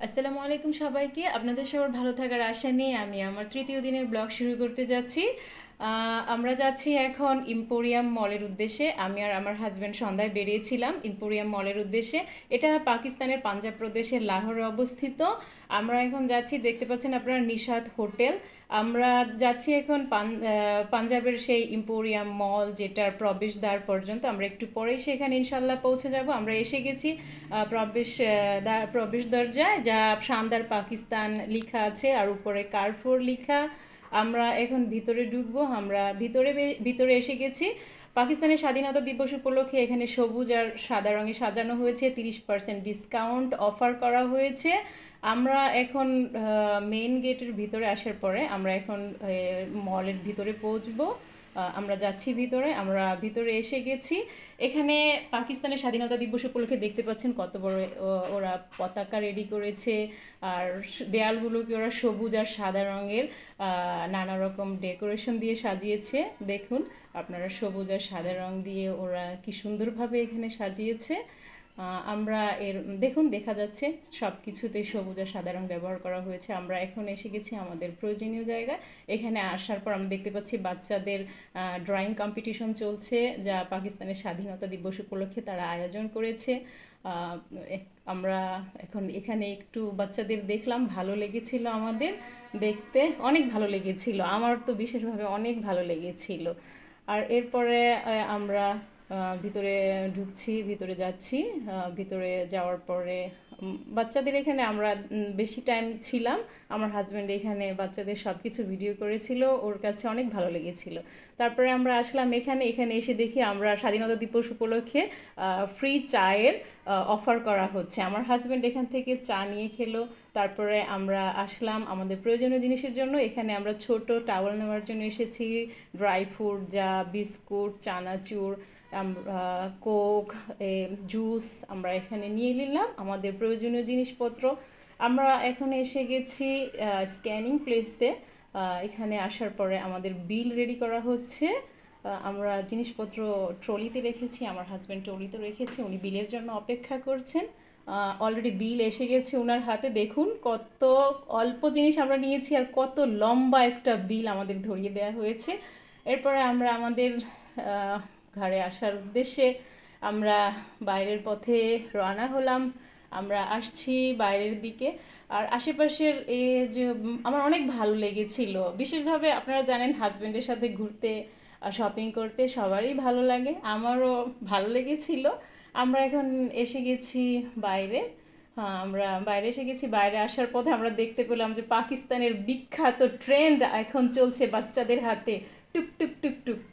আসসালামু আলাইকুম সবাইকে। আপনাদের সবার ভালো থাকার আশা নিয়ে আমি আমার তৃতীয় দিনের ব্লগ শুরু করতে যাচ্ছি। আমরা যাচ্ছি এখন ইম্পোরিয়াম মলের উদ্দেশ্যে। আমি আর আমার হাজব্যান্ড সন্ধ্যায় বেরিয়েছিলাম ইম্পোরিয়াম মলের উদ্দেশ্যে। এটা পাকিস্তানের পাঞ্জাব প্রদেশের লাহোরে অবস্থিত। আমরা এখন যাচ্ছি, দেখতে পাচ্ছেন আপনারা, নিশাত হোটেল। আমরা যাচ্ছি এখন পাঞ্জাবের সেই ইম্পোরিয়াম মল, যেটার প্রবেশদ্বার পর্যন্ত। আমরা একটু পরেই সেখানে ইনশাল্লাহ পৌঁছে যাব। আমরা এসে গেছি প্রবেশ দরজায়, যা শানদার পাকিস্তান লেখা আছে আর উপরে কারফোর লেখা। আমরা এখন ভিতরে ঢুকবো। আমরা ভিতরে এসে গেছি। পাকিস্তানের স্বাধীনতা দিবস উপলক্ষে এখানে সবুজ আর সাদা রঙে সাজানো হয়েছে। 30% ডিসকাউন্ট অফার করা হয়েছে। আমরা এখন মেইন গেটের ভিতরে আসার পরে আমরা এখন মলের ভিতরে পৌঁছবো। আমরা যাচ্ছি ভিতরে। আমরা ভিতরে এসে গেছি। এখানে পাকিস্তানের স্বাধীনতা দিবস উপলক্ষে দেখতে পাচ্ছেন কত বড় ওরা পতাকা রেডি করেছে। আর দেয়ালগুলোকে ওরা সবুজ আর সাদা রঙের নানা রকম ডেকোরেশন দিয়ে সাজিয়েছে। দেখুন আপনারা, সবুজ আর সাদা রং দিয়ে ওরা কি সুন্দরভাবে এখানে সাজিয়েছে। আমরা দেখুন, দেখা যাচ্ছে সব কিছুতেই সবুজ আর সাদা রং ব্যবহার করা হয়েছে। আমরা এখন এসে গেছি আমাদের প্রয়োজনীয় জায়গায়। এখানে আসার পর আমরা দেখতে পাচ্ছি বাচ্চাদের ড্রয়িং কম্পিটিশন চলছে, যা পাকিস্তানের স্বাধীনতা দিবস উপলক্ষে তারা আয়োজন করেছে। আমরা এখন এখানে একটু বাচ্চাদের দেখলাম, ভালো লেগেছিল আমাদের দেখতে, অনেক ভালো লেগেছিল। আমার তো বিশেষভাবে অনেক ভালো লেগেছিল। আর এরপরে আমরা ভিতরে ঢুকছি, ভিতরে যাচ্ছি। ভিতরে যাওয়ার পরে বাচ্চাদের এখানে আমরা বেশি টাইম ছিলাম। আমার হাজব্যান্ড এখানে বাচ্চাদের সব কিছু ভিডিও করেছিল, ওর কাছে অনেক ভালো লেগেছিল। তারপরে আমরা আসলাম এখানে এসে দেখি আমরা স্বাধীনতা দিবস উপলক্ষে ফ্রি চায়ের অফার করা হচ্ছে। আমার হাজব্যান্ড এখান থেকে চা নিয়ে খেলো। তারপরে আমরা আসলাম আমাদের প্রয়োজনীয় জিনিসের জন্য। এখানে আমরা ছোট টাওয়াল নেওয়ার জন্য এসেছি। ড্রাই ফ্রুট, যা বিস্কুট, চানাচুর, কোক, জুস আমরা এখানে নিয়ে নিলাম আমাদের প্রয়োজনীয় জিনিসপত্র। আমরা এখন এসে গেছি স্ক্যানিং প্লেসে। এখানে আসার পরে আমাদের বিল রেডি করা হচ্ছে। আমরা জিনিসপত্র ট্রলিতে রেখেছি, আমার হাজব্যান্ড ট্রলিতে রেখেছে, উনি বিলের জন্য অপেক্ষা করছেন। অলরেডি বিল এসে গেছে ওনার হাতে। দেখুন কত অল্প জিনিস আমরা নিয়েছি আর কত লম্বা একটা বিল আমাদের ধরিয়ে দেওয়া হয়েছে। এরপরে আমরা আমাদের ঘরে আসার উদ্দেশ্যে আমরা বাইরের পথে রওনা হলাম। আমরা আসছি বাইরের দিকে। আর আশেপাশের যে আমার অনেক ভালো লেগেছিল। বিশেষভাবে আপনারা জানেন, হাজব্যান্ডের সাথে ঘুরতে, শপিং করতে সবারই ভালো লাগে, আমারও ভালো লেগেছিল। আমরা এখন এসে গেছি বাইরে। হ্যাঁ, আমরা বাইরে এসে গেছি। বাইরে আসার পথে আমরা দেখতে পেলাম যে পাকিস্তানের বিখ্যাত ট্রেন্ড এখন চলছে বাচ্চাদের হাতে, টুক টুক টুক টুক।